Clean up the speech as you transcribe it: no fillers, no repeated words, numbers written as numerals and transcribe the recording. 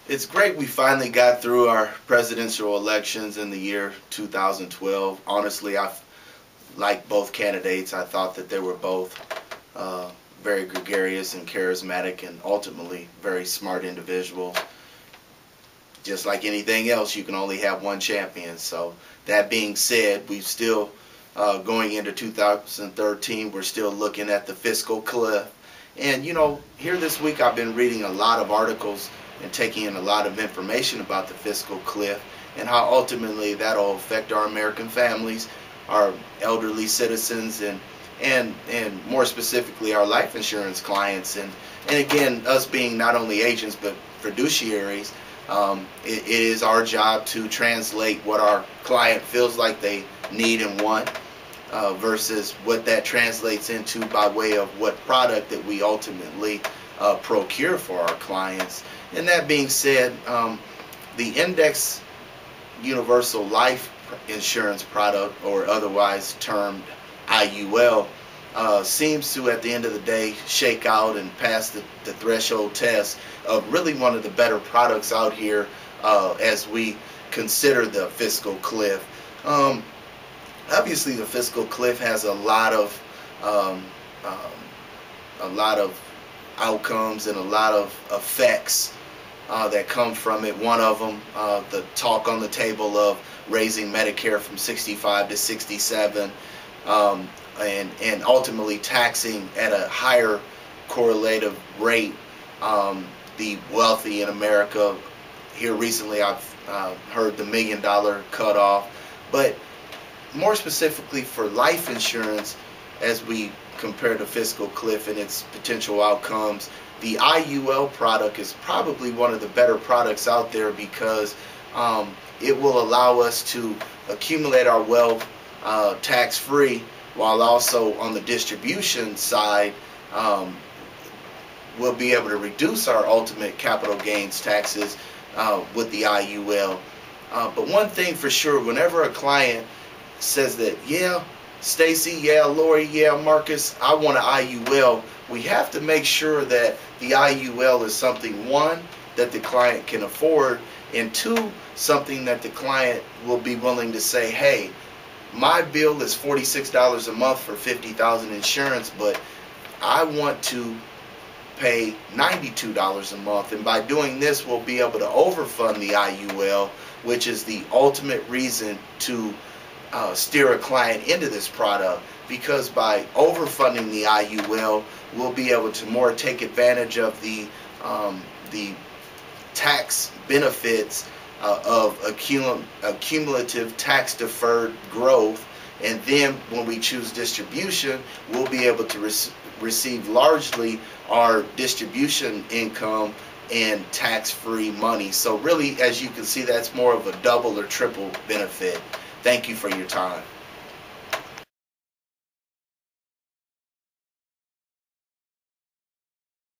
It's great we finally got through our presidential elections in the year 2012. Honestly, I liked both candidates. I thought that they were both very gregarious and charismatic and ultimately very smart individuals. Just like anything else, you can only have one champion. So that being said, we still going into 2013, we're still looking at the fiscal cliff. And here this week I've been reading a lot of articles and taking in a lot of information about the fiscal cliff and how ultimately that'll affect our American families, our elderly citizens, and more specifically our life insurance clients. And again, us being not only agents but fiduciaries, it is our job to translate what our client feels like they need and want versus what that translates into by way of what product that we ultimately procure for our clients. And that being said, the Index Universal Life Insurance product, or otherwise termed IUL, seems to, at the end of the day, shake out and pass the threshold test of really one of the better products out here as we consider the fiscal cliff. Obviously, the fiscal cliff has a lot of outcomes and a lot of effects that come from it. One of them, the talk on the table of raising Medicare from 65 to 67, and ultimately taxing at a higher correlative rate the wealthy in America. Here recently I've heard the $1 million cutoff, but more specifically for life insurance, as we compare the fiscal cliff and its potential outcomes, the IUL product is probably one of the better products out there because it will allow us to accumulate our wealth tax-free, while also on the distribution side we'll be able to reduce our ultimate capital gains taxes with the IUL. But one thing for sure, whenever a client says that, yeah, Stacy, yeah, Lori, yeah, Marcus, I want an IUL, we have to make sure that the IUL is something, one, that the client can afford, and two, something that the client will be willing to say, hey, my bill is $46 a month for $50,000 insurance, but I want to pay $92 a month, and by doing this we'll be able to overfund the IUL, which is the ultimate reason to steer a client into this product, because by overfunding the IUL we'll be able to more take advantage of the tax benefits of accumulative tax deferred growth, and then when we choose distribution we'll be able to receive largely our distribution income and tax-free money. So really, as you can see, that's more of a double or triple benefit. Thank you for your time.